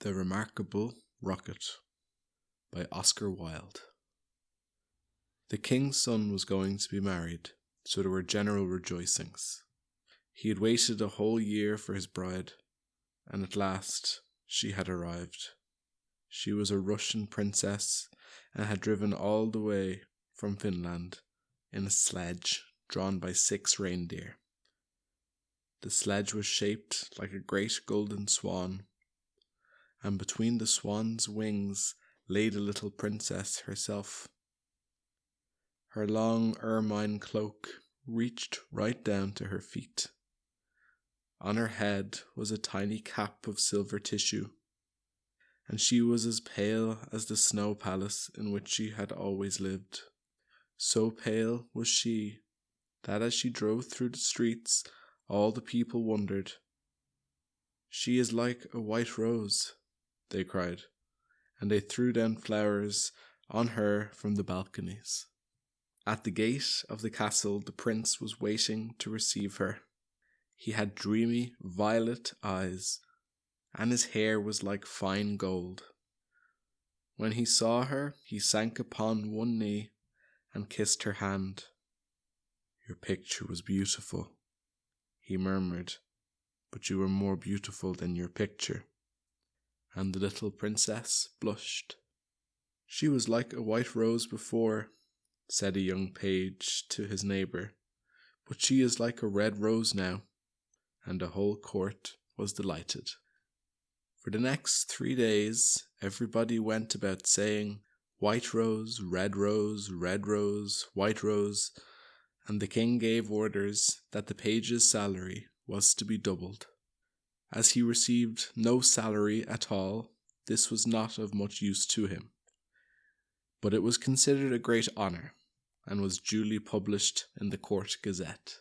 The Remarkable Rocket by Oscar Wilde. The king's son was going to be married, so there were general rejoicings. He had waited a whole year for his bride, and at last she had arrived. She was a Russian princess and had driven all the way from Finland in a sledge drawn by 6 reindeer. The sledge was shaped like a great golden swan, and between the swan's wings lay the little princess herself. Her long ermine cloak reached right down to her feet. On her head was a tiny cap of silver tissue, and she was as pale as the snow palace in which she had always lived. So pale was she that as she drove through the streets, all the people wondered. "She is like a white rose," they cried, and they threw down flowers on her from the balconies. At the gate of the castle the prince was waiting to receive her. He had dreamy violet eyes, and his hair was like fine gold. When he saw her, he sank upon one knee and kissed her hand. "Your picture was beautiful," he murmured, "but you were more beautiful than your picture." And the little princess blushed. "She was like a white rose before," said a young page to his neighbour, "but she is like a red rose now," and the whole court was delighted. For the next 3 days everybody went about saying, "White rose, red rose, red rose, white rose," and the king gave orders that the page's salary was to be doubled. As he received no salary at all, this was not of much use to him, but it was considered a great honour, and was duly published in the court gazette.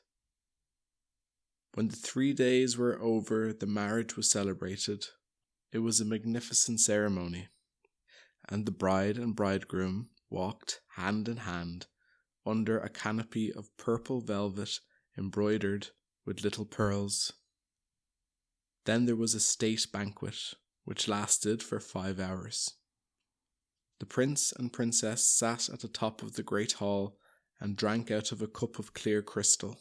When the 3 days were over, the marriage was celebrated. It was a magnificent ceremony, and the bride and bridegroom walked hand in hand under a canopy of purple velvet embroidered with little pearls. Then there was a state banquet, which lasted for 5 hours. The prince and princess sat at the top of the great hall and drank out of a cup of clear crystal.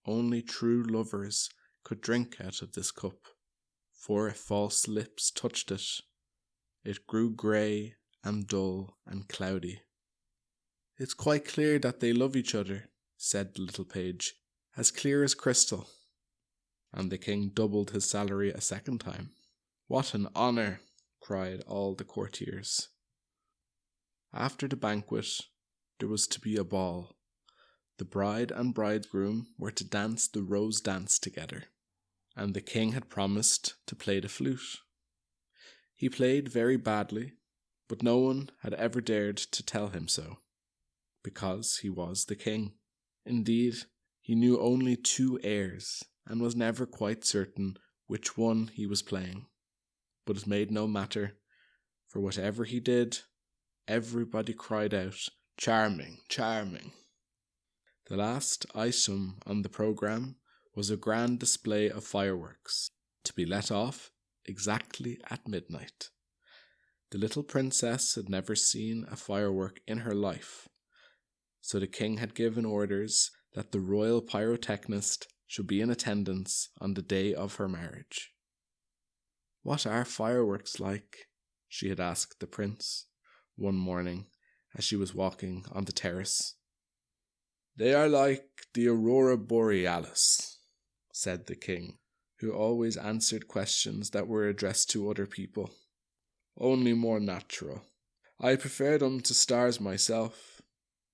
Only true lovers could drink out of this cup, for if false lips touched it, it grew grey and dull and cloudy. "It's quite clear that they love each other," said the little page, "as clear as crystal." And the king doubled his salary a second time. "What an honour!" cried all the courtiers. After the banquet, there was to be a ball. The bride and bridegroom were to dance the rose dance together, and the king had promised to play the flute. He played very badly, but no one had ever dared to tell him so, because he was the king. Indeed, he knew only 2 airs, and was never quite certain which one he was playing. But it made no matter, for whatever he did, everybody cried out, "Charming, charming." The last item on the programme was a grand display of fireworks, to be let off exactly at midnight. The little princess had never seen a firework in her life, so the king had given orders that the royal pyrotechnist should be in attendance on the day of her marriage. "What are fireworks like?" she had asked the prince one morning as she was walking on the terrace. "They are like the aurora borealis," said the king, who always answered questions that were addressed to other people, "only more natural. I prefer them to stars myself,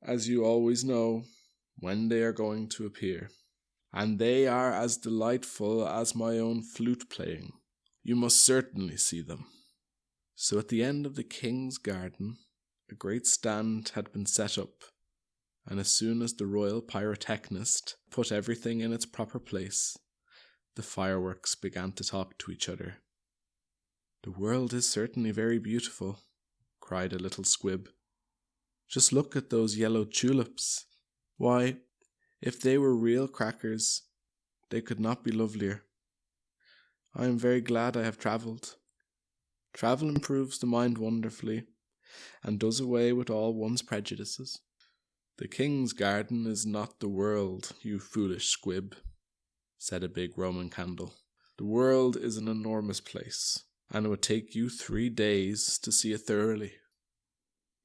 as you always know when they are going to appear. And they are as delightful as my own flute playing. You must certainly see them." So at the end of the king's garden, a great stand had been set up, and as soon as the royal pyrotechnist put everything in its proper place, the fireworks began to talk to each other. "The world is certainly very beautiful," cried a little squib. "Just look at those yellow tulips. Why, if they were real crackers, they could not be lovelier. I am very glad I have travelled. Travel improves the mind wonderfully, and does away with all one's prejudices. The king's garden is not the world, you foolish squib, said a big Roman candle. The world is an enormous place, and it would take you 3 days to see it thoroughly.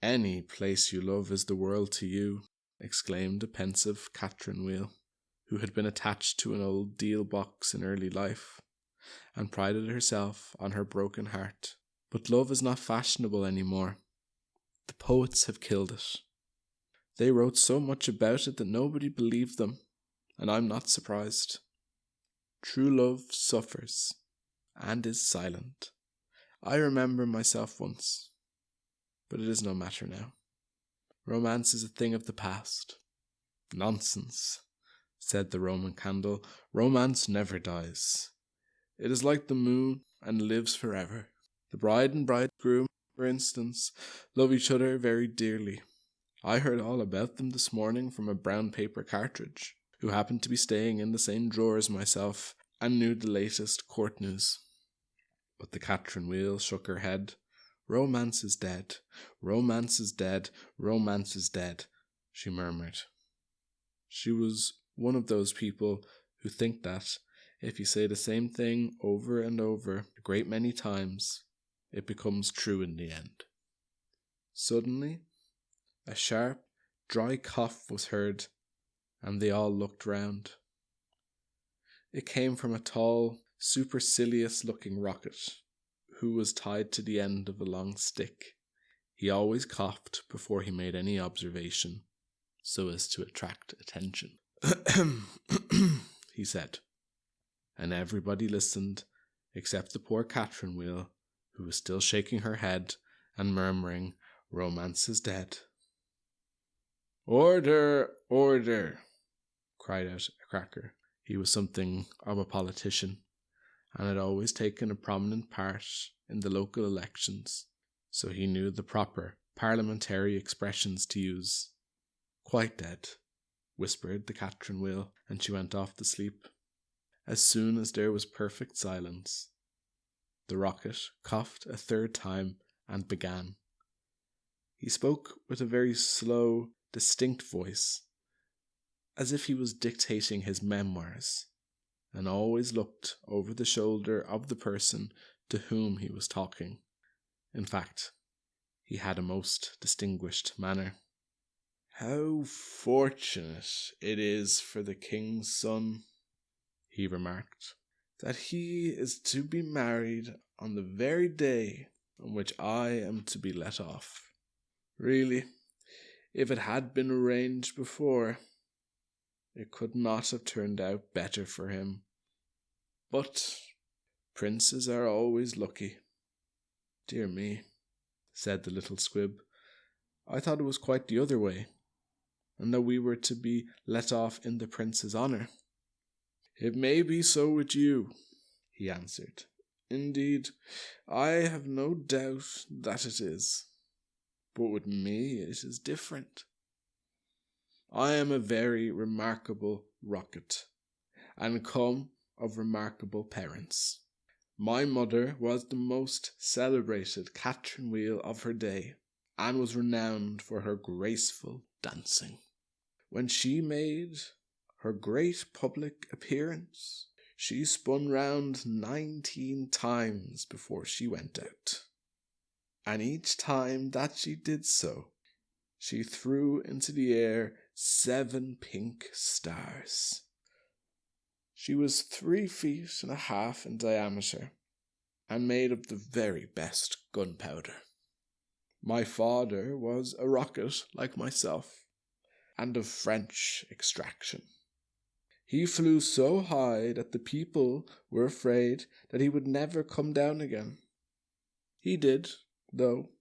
Any place you love is the world to you, exclaimed a pensive Catherine Wheel, who had been attached to an old deal box in early life, and prided herself on her broken heart. But love is not fashionable any more. The poets have killed it. They wrote so much about it that nobody believed them, and I'm not surprised. True love suffers, and is silent. I remember myself once, but it is no matter now. Romance is a thing of the past. Nonsense, said the Roman candle. Romance never dies. It is like the moon and lives forever. The bride and bridegroom, for instance, love each other very dearly. I heard all about them this morning from a brown paper cartridge, who happened to be staying in the same drawer as myself and knew the latest court news. But the Catherine Wheel shook her head. Romance is dead, romance is dead, romance is dead, she murmured. She was one of those people who think that, if you say the same thing over and over a great many times, it becomes true in the end. Suddenly, a sharp, dry cough was heard, and they all looked round. It came from a tall, supercilious-looking rocket, who was tied to the end of a long stick. He always coughed before he made any observation, so as to attract attention. He said, and everybody listened, except the poor Catherine Wheel, who was still shaking her head and murmuring, "Romance is dead." "Order, order," cried out a cracker. He was something of a politician, and had always taken a prominent part in the local elections, so he knew the proper parliamentary expressions to use. "Quite dead," whispered the Catherine Wheel, and she went off to sleep. As soon as there was perfect silence, the rocket coughed a third time and began. He spoke with a very slow, distinct voice, as if he was dictating his memoirs, and always looked over the shoulder of the person to whom he was talking. In fact, he had a most distinguished manner. "How fortunate it is for the king's son," he remarked, "that he is to be married on the very day on which I am to be let off. Really, if it had been arranged before, it could not have turned out better for him. But princes are always lucky." "Dear me," said the little squib, "I thought it was quite the other way, and that we were to be let off in the prince's honour." "It may be so with you," he answered. "Indeed, I have no doubt that it is. But with me it is different. I am a very remarkable rocket, and come of remarkable parents. My mother was the most celebrated Catherine Wheel of her day, and was renowned for her graceful dancing. When she made her great public appearance, she spun round 19 times before she went out, and each time that she did so, she threw into the air 7 pink stars. She was 3 feet and a half in diameter, and made of the very best gunpowder. My father was a rocket like myself, and of French extraction. He flew so high that the people were afraid that he would never come down again. He did, though,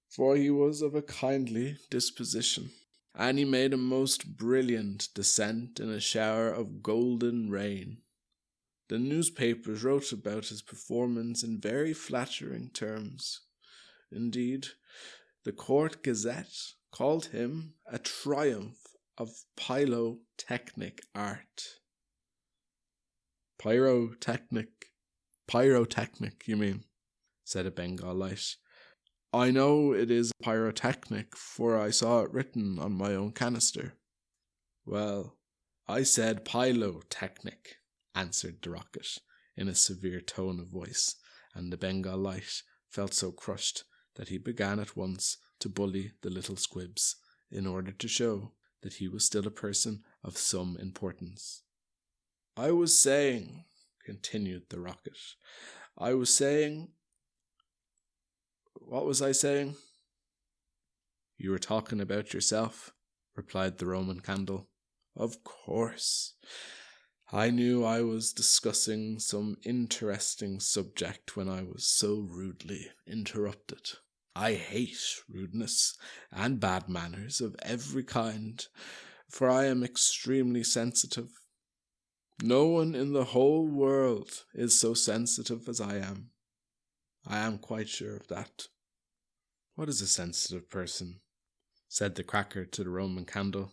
for he was of a kindly disposition, and he made a most brilliant descent in a shower of golden rain. The newspapers wrote about his performance in very flattering terms. Indeed, the Court Gazette called him a triumph of pyrotechnic art. Pyrotechnic, you mean, said a Bengal light. I know it is pyrotechnic, for I saw it written on my own canister. Well, I said pylotechnic, answered the rocket, in a severe tone of voice, and the Bengal light felt so crushed that he began at once to bully the little squibs, in order to show that he was still a person of some importance. I was saying, continued the rocket, what was I saying? You were talking about yourself, replied the Roman candle. Of course. I knew I was discussing some interesting subject when I was so rudely interrupted. I hate rudeness and bad manners of every kind, for I am extremely sensitive. No one in the whole world is so sensitive as I am. I am quite sure of that. What is a sensitive person? Said the cracker to the Roman candle.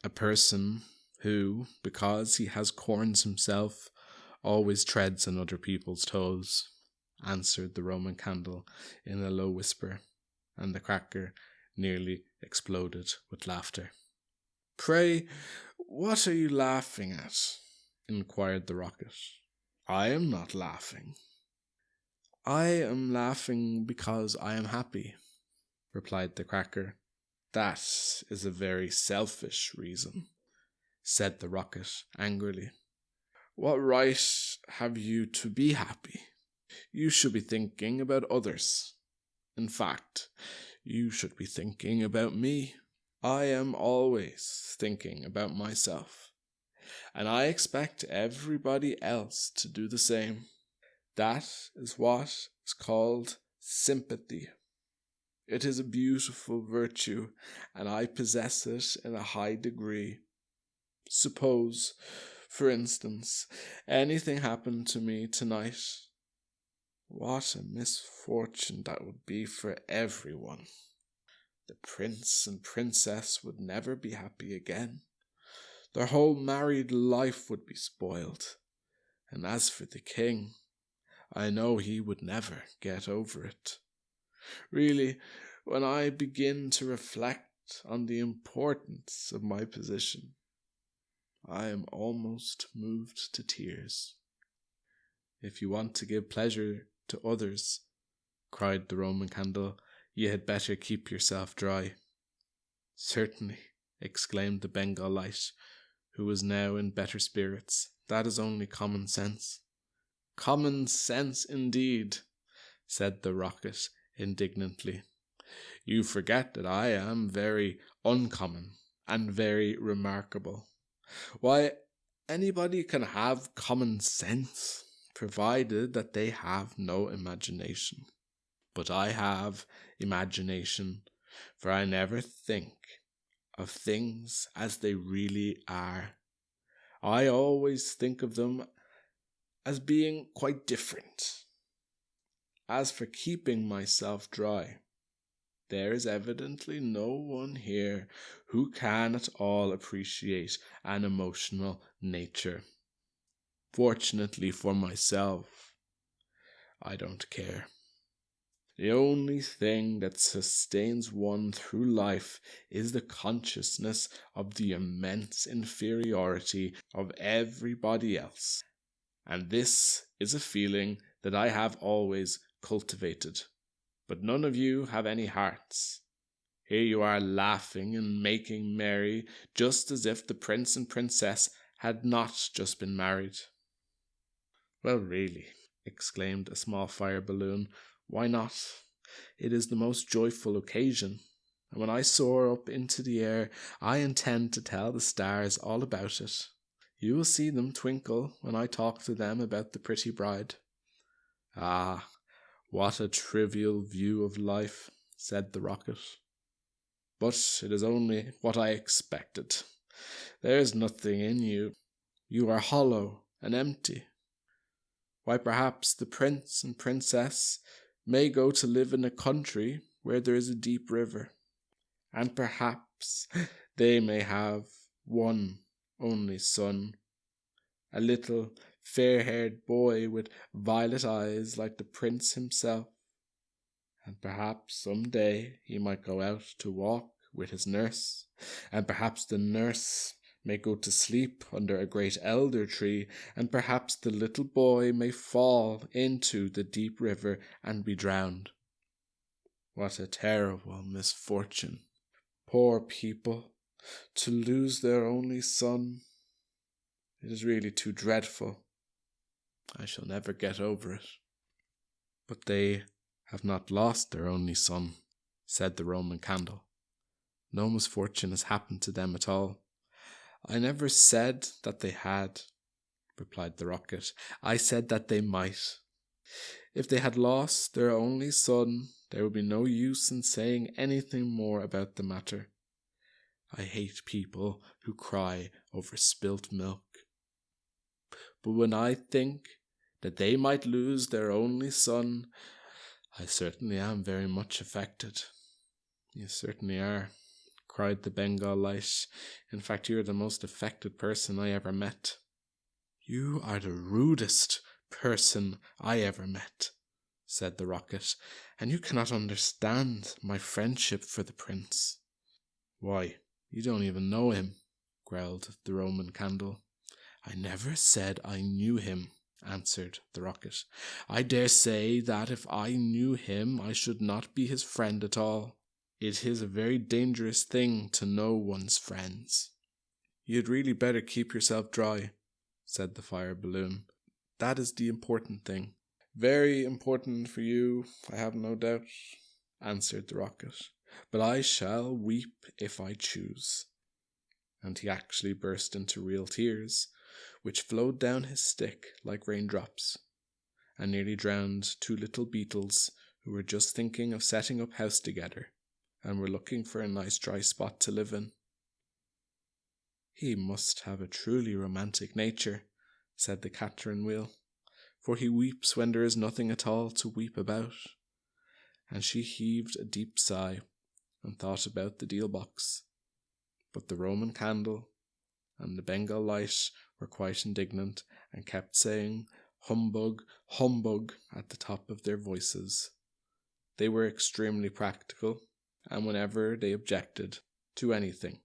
A person who, because he has corns himself, always treads on other people's toes, answered the Roman candle in a low whisper, and the cracker nearly exploded with laughter. Pray, what are you laughing at? Inquired the rocket. I am not laughing. I am laughing because I am happy, replied the cracker. That is a very selfish reason, said the rocket angrily. What right have you to be happy? You should be thinking about others. In fact, you should be thinking about me. I am always thinking about myself, and I expect everybody else to do the same. That is what is called sympathy. It is a beautiful virtue, and I possess it in a high degree. Suppose, for instance, anything happened to me tonight. What a misfortune that would be for everyone. The prince and princess would never be happy again. Their whole married life would be spoiled. And as for the king, I know he would never get over it. Really, when I begin to reflect on the importance of my position, I am almost moved to tears. If you want to give pleasure to others, cried the Roman candle, you had better keep yourself dry. Certainly, exclaimed the Bengal light, who was now in better spirits. That is only common sense. Common sense indeed, said the rocket indignantly. You forget that I am very uncommon and very remarkable. Why, anybody can have common sense, provided that they have no imagination. But I have imagination, for I never think of things as they really are. I always think of them as being quite different. As for keeping myself dry, there is evidently no one here who can at all appreciate an emotional nature. Fortunately for myself, I don't care. The only thing that sustains one through life is the consciousness of the immense inferiority of everybody else. And this is a feeling that I have always cultivated. But none of you have any hearts. Here you are laughing and making merry, just as if the prince and princess had not just been married. Well, really, exclaimed a small fire balloon, why not? It is the most joyful occasion, and when I soar up into the air, I intend to tell the stars all about it. You will see them twinkle when I talk to them about the pretty bride. Ah, what a trivial view of life, said the rocket. But it is only what I expected. There is nothing in you. You are hollow and empty. Why, perhaps the prince and princess may go to live in a country where there is a deep river, and perhaps they may have one only son, a little fair-haired boy with violet eyes like the prince himself. And perhaps some day he might go out to walk with his nurse, and perhaps the nurse may go to sleep under a great elder tree, and perhaps the little boy may fall into the deep river and be drowned. What a terrible misfortune! Poor people, to lose their only son. It is really too dreadful. I shall never get over it. But they have not lost their only son, said the Roman candle. No misfortune has happened to them at all. I never said that they had, replied the rocket. I said that they might. If they had lost their only son, there would be no use in saying anything more about the matter. I hate people who cry over spilt milk. But when I think that they might lose their only son, I certainly am very much affected. You certainly are, cried the Bengal light. In fact, you are the most affected person I ever met. You are the rudest person I ever met, said the rocket, and you cannot understand my friendship for the prince. Why, you don't even know him, growled the Roman candle. I never said I knew him, answered the rocket. I dare say that if I knew him, I should not be his friend at all. It is a very dangerous thing to know one's friends. You'd really better keep yourself dry, said the fire balloon. That is the important thing. Very important for you, I have no doubt, answered the rocket. But I shall weep if I choose. And he actually burst into real tears, which flowed down his stick like raindrops, and nearly drowned two little beetles who were just thinking of setting up house together, and were looking for a nice dry spot to live in. He must have a truly romantic nature, said the Catherine Wheel, for he weeps when there is nothing at all to weep about. And she heaved a deep sigh, and thought about the deal box. But the Roman candle and the Bengal light were quite indignant, and kept saying, "Humbug, humbug," at the top of their voices. They were extremely practical, and whenever they objected to anything,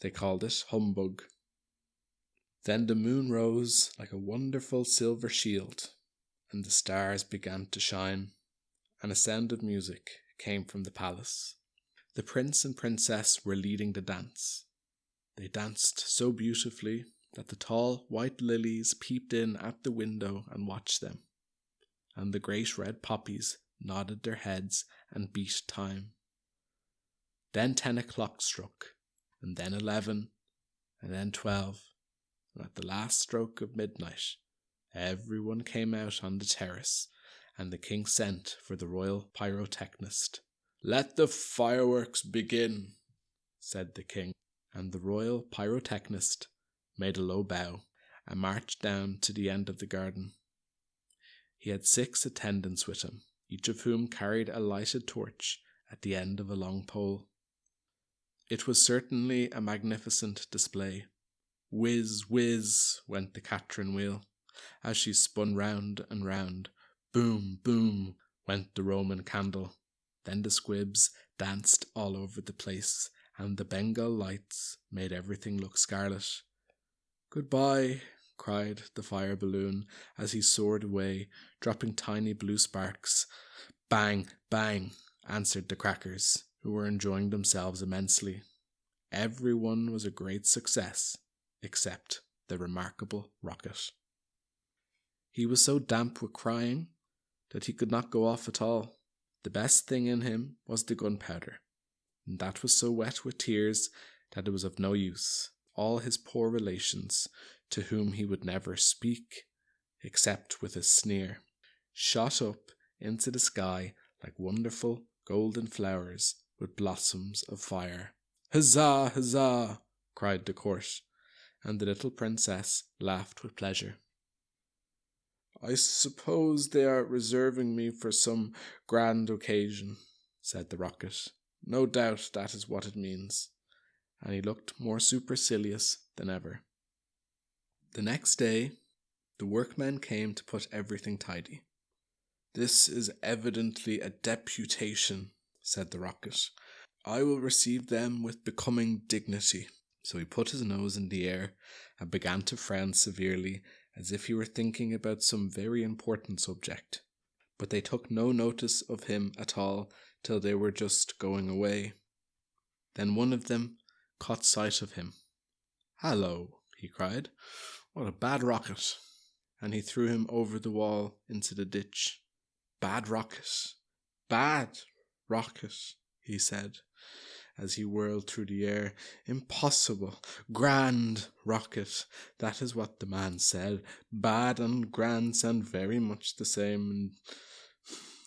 they called it humbug. Then the moon rose like a wonderful silver shield, and the stars began to shine, and a sound of music came from the palace. The prince and princess were leading the dance. They danced so beautifully that the tall white lilies peeped in at the window and watched them, and the great red poppies nodded their heads and beat time. Then 10 o'clock struck, and then 11, and then 12, and at the last stroke of midnight, everyone came out on the terrace, and the king sent for the royal pyrotechnist. "Let the fireworks begin," said the king, and the royal pyrotechnist made a low bow and marched down to the end of the garden. He had 6 attendants with him, each of whom carried a lighted torch at the end of a long pole. It was certainly a magnificent display. Whiz, whiz, went the Catherine Wheel, as she spun round and round. Boom, boom, went the Roman candle. Then the squibs danced all over the place, and the Bengal lights made everything look scarlet. "Goodbye," cried the fire balloon as he soared away, dropping tiny blue sparks. Bang, bang, answered the crackers, who were enjoying themselves immensely. Everyone was a great success, except the remarkable rocket. He was so damp with crying that he could not go off at all. The best thing in him was the gunpowder, and that was so wet with tears that it was of no use. All his poor relations, to whom he would never speak, except with a sneer, shot up into the sky like wonderful golden flowers with blossoms of fire. "Huzzah, huzzah!" cried the court, and the little princess laughed with pleasure. "I suppose they are reserving me for some grand occasion," said the rocket. "No doubt that is what it means." And he looked more supercilious than ever. The next day, The workmen came to put everything tidy. "This is evidently a deputation," said the rocket. "I will receive them with becoming dignity." So he put his nose in the air and began to frown severely, as if he were thinking about some very important subject. But they took no notice of him at all till they were just going away. Then one of them caught sight of him. "Hallo," he cried, "what a bad rocket!" And he threw him over the wall into the ditch. "Bad rocket, bad rocket," he said, as he whirled through the air. "Impossible, grand rocket." That is what the man said. Bad and grand sound very much the same, and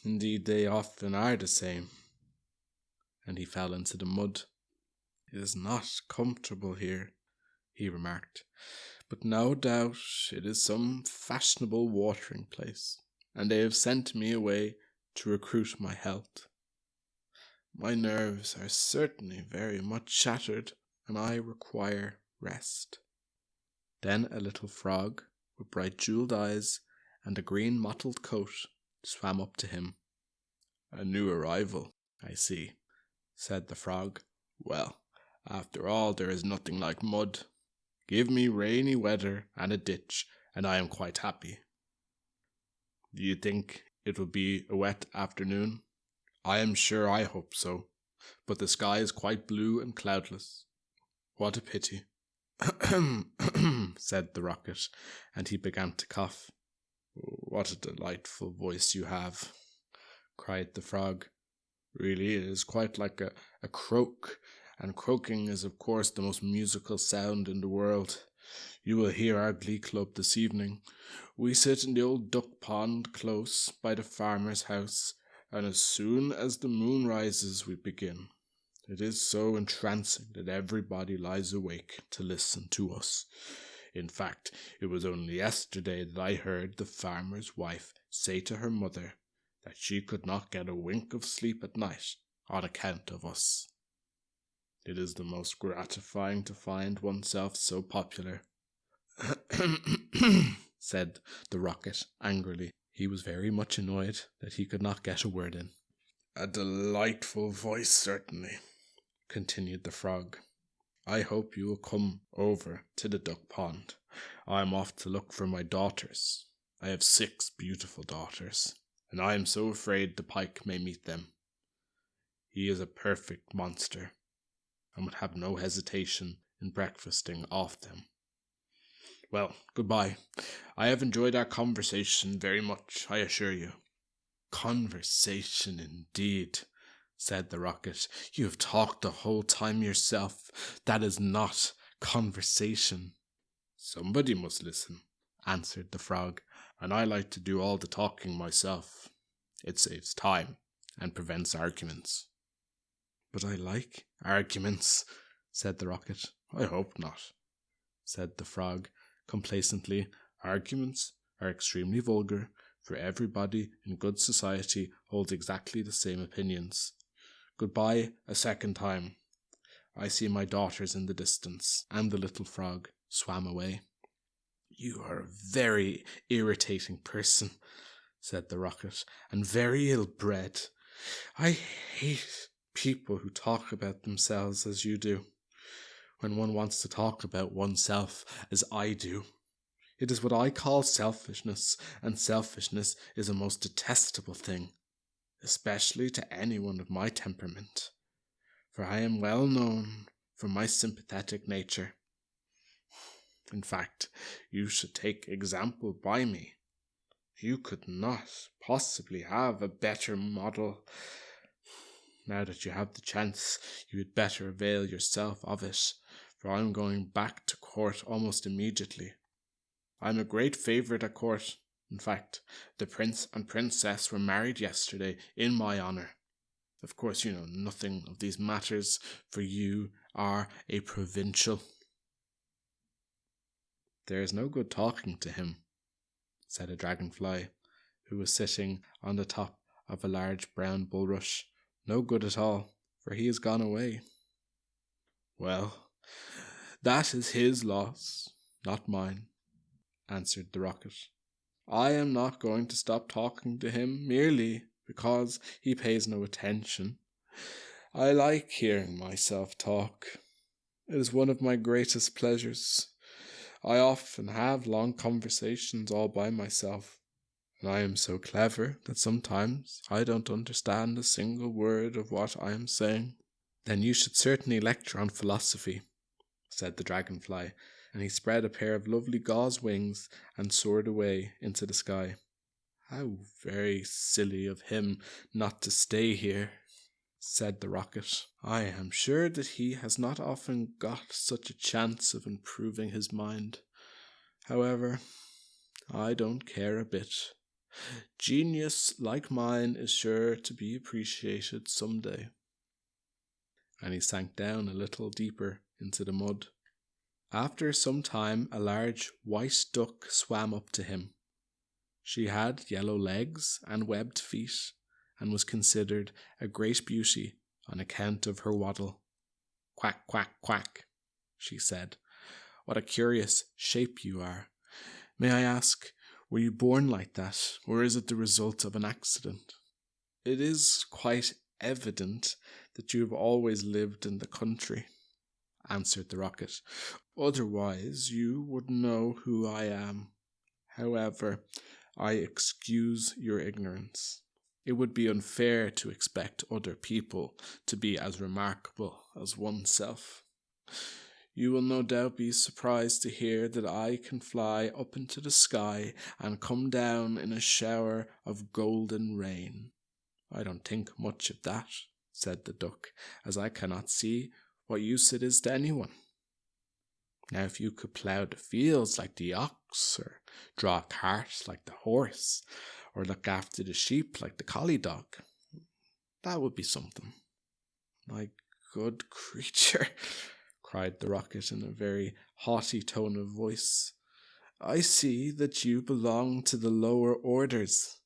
indeed they often are the same. And he fell into the mud. "It is not comfortable here," he remarked, "but no doubt it is some fashionable watering place, and they have sent me away to recruit my health. My nerves are certainly very much shattered, and I require rest." Then a little frog with bright jewelled eyes and a green mottled coat swam up to him. "A new arrival, I see," said the frog. "Well, after all, there is nothing like mud. Give me rainy weather and a ditch, and I am quite happy. Do you think it will be a wet afternoon? I am sure I hope so, but the sky is quite blue and cloudless. What a pity." said the rocket, and he began to cough. "What a delightful voice you have," cried the frog. "Really, it is quite like a croak, and croaking is of course the most musical sound in the world. You will hear our glee club this evening. We sit in the old duck pond close by the farmer's house, and as soon as the moon rises we begin. It is so entrancing that everybody lies awake to listen to us. In fact, it was only yesterday that I heard the farmer's wife say to her mother that she could not get a wink of sleep at night on account of us. It is the most gratifying to find oneself so popular," said the rocket angrily. He was very much annoyed that he could not get a word in. "A delightful voice, certainly," continued the frog. "I hope you will come over to the duck pond. I am off to look for my daughters. I have 6 beautiful daughters, and I am so afraid the pike may meet them. He is a perfect monster, and would have no hesitation in breakfasting off them. Well, goodbye. I have enjoyed our conversation very much, I assure you." "Conversation indeed," said the rocket. "You have talked the whole time yourself. That is not conversation." "Somebody must listen," answered the frog, "and I like to do all the talking myself. It saves time and prevents arguments." "But I like arguments," said the rocket. "I hope not," said the frog complacently. "Arguments are extremely vulgar, for everybody in good society holds exactly the same opinions. Goodbye a second time. I see my daughters in the distance." And the little frog swam away. "You are a very irritating person," said the rocket, "and very ill-bred. I hate people who talk about themselves as you do, when one wants to talk about oneself as I do. It is what I call selfishness, and selfishness is a most detestable thing, especially to anyone of my temperament, for I am well known for my sympathetic nature. In fact, you should take example by me. You could not possibly have a better model. Now that you have the chance, you had better avail yourself of it, for I am going back to court almost immediately. I am a great favourite at court. In fact, the prince and princess were married yesterday in my honour. Of course you know nothing of these matters, for you are a provincial." "There is no good talking to him," said a dragonfly, who was sitting on the top of a large brown bulrush. "No good at all, for he has gone away." "Well, that is his loss, not mine. answered the rocket. I am not going to stop talking to him merely because he pays no attention. I like hearing myself talk. It is one of my greatest pleasures. I often have long conversations all by myself, and I am so clever that sometimes I don't understand a single word of what I am saying. Then you should certainly lecture on philosophy, said the dragonfly, and he spread a pair of lovely gauze wings and soared away into the sky. How very silly of him not to stay here, said the rocket. I am sure that he has not often got such a chance of improving his mind. However, I don't care a bit. Genius like mine is sure to be appreciated some day. And he sank down a little deeper into the mud. After some time, a large white duck swam up to him. She had yellow legs and webbed feet, and was considered a great beauty on account of her waddle. Quack, quack, quack, she said. What a curious shape you are. May I ask, were you born like that, or is it the result of an accident? It is quite evident that you have always lived in the country, answered the rocket. Otherwise you would know who I am. However, I excuse your ignorance. It would be unfair to expect other people to be as remarkable as oneself. You will no doubt be surprised to hear that I can fly up into the sky and come down in a shower of golden rain. I don't think much of that, said the duck, as I cannot see what use it is to anyone. Now if you could plough the fields like the ox, or draw a cart like the horse, or look after the sheep like the collie dog, that would be something. My good creature, cried the rocket in a very haughty tone of voice, I see that you belong to the lower orders.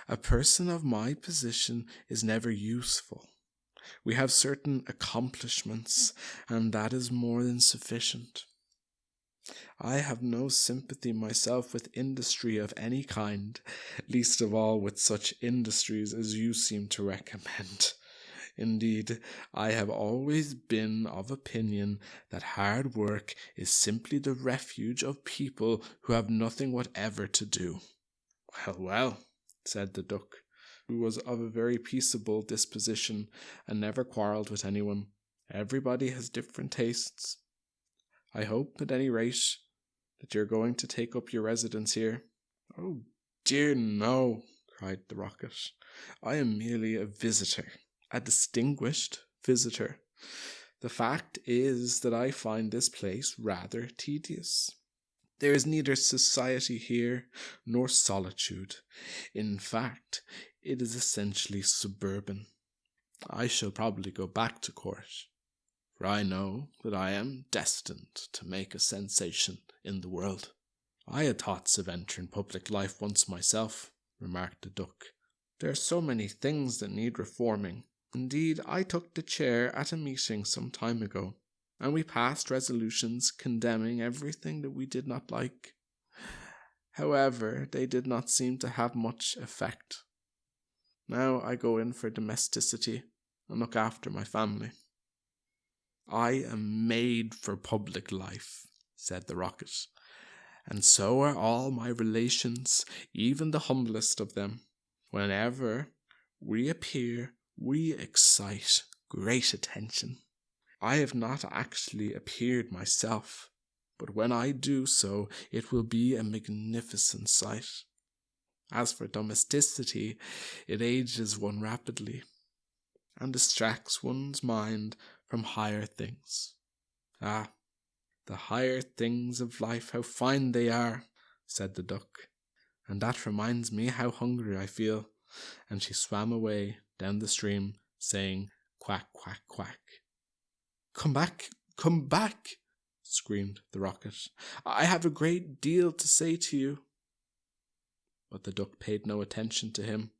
A person of my position is never useful. We have certain accomplishments, and that is more than sufficient. I have no sympathy myself with industry of any kind, least of all with such industries as you seem to recommend. Indeed, I have always been of opinion that hard work is simply the refuge of people who have nothing whatever to do. Well, well, said the duck, who was of a very peaceable disposition and never quarrelled with anyone. Everybody has different tastes. I hope, at any rate, that you're going to take up your residence here. Oh dear no, cried the rocket. I am merely a visitor, a distinguished visitor. The fact is that I find this place rather tedious. There is neither society here nor solitude. In fact, it is essentially suburban. I shall probably go back to court, for I know that I am destined to make a sensation in the world. I had thoughts of entering public life once myself, remarked the duck. There are so many things that need reforming. Indeed, I took the chair at a meeting some time ago, and we passed resolutions condemning everything that we did not like. However, they did not seem to have much effect. Now I go in for domesticity and look after my family. I am made for public life, said the rocket, and so are all my relations, even the humblest of them. Whenever we appear, we excite great attention. I have not actually appeared myself, but when I do so, it will be a magnificent sight. As for domesticity, it ages one rapidly, and distracts one's mind from higher things. Ah, the higher things of life, how fine they are, said the duck, and that reminds me how hungry I feel. And she swam away down the stream, saying, quack, quack, quack. Come back, screamed the rocket. I have a great deal to say to you. But the duck paid no attention to him.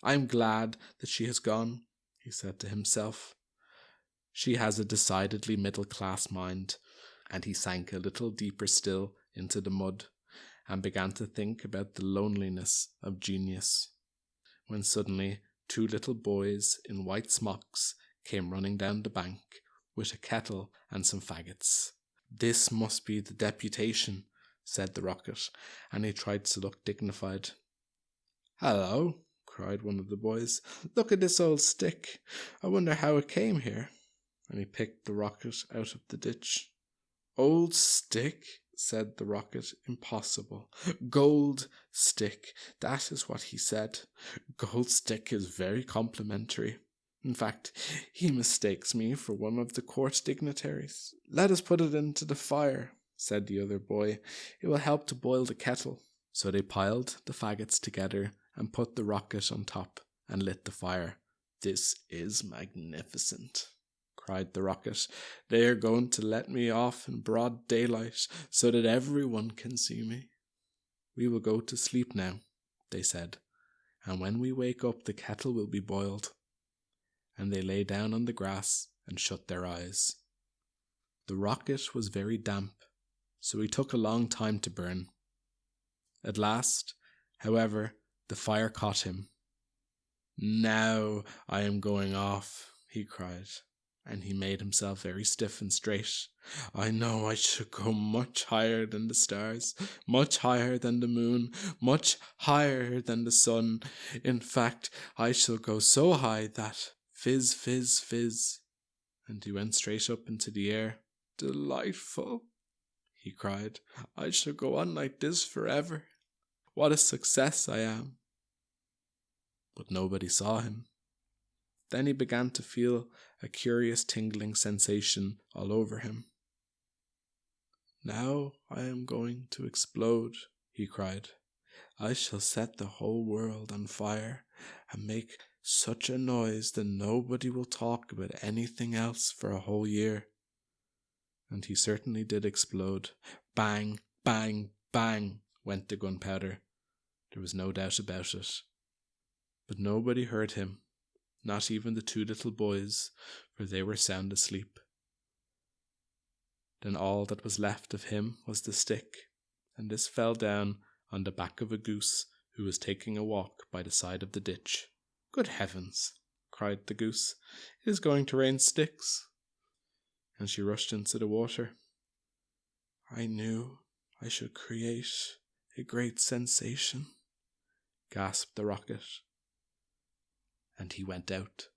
I am glad that she has gone, he said to himself. She has a decidedly middle-class mind, and he sank a little deeper still into the mud and began to think about the loneliness of genius, when suddenly 2 little boys in white smocks came running down the bank with a kettle and some faggots. "This must be the deputation," said the Rocket, and he tried to look dignified. "Hello," cried one of the boys. "Look at this old stick. I wonder how it came here." And he picked the Rocket out of the ditch. "Old stick," said the Rocket. "Impossible. Gold stick. That is what he said. Gold stick is very complimentary. In fact, he mistakes me for one of the court dignitaries." "Let us put it into the fire," said the other boy. "It will help to boil the kettle." So they piled the faggots together and put the Rocket on top and lit the fire. "This is magnificent," cried the Rocket. "They are going to let me off in broad daylight so that everyone can see me." "We will go to sleep now," they said, "and when we wake up the kettle will be boiled." And they lay down on the grass and shut their eyes. The Rocket was very damp, so he took a long time to burn. At last, however, the fire caught him. "Now I am going off," he cried, and he made himself very stiff and straight. "I know I should go much higher than the stars, much higher than the moon, much higher than the sun. In fact, I shall go so high that fizz, fizz, fizz." And he went straight up into the air. "Delightful," he cried. "I shall go on like this forever. What a success I am." But nobody saw him. Then he began to feel a curious tingling sensation all over him. "Now I am going to explode," he cried. "I shall set the whole world on fire and make such a noise that nobody will talk about anything else for a whole year." And he certainly did explode. Bang, bang, bang went the gunpowder. There was no doubt about it. But nobody heard him, not even the 2 little boys, for they were sound asleep. Then all that was left of him was the stick, and this fell down on the back of a goose who was taking a walk by the side of the ditch. "Good heavens," cried the goose, "it is going to rain sticks." And she rushed into the water. "I knew I should create a great sensation," gasped the Rocket. And he went out.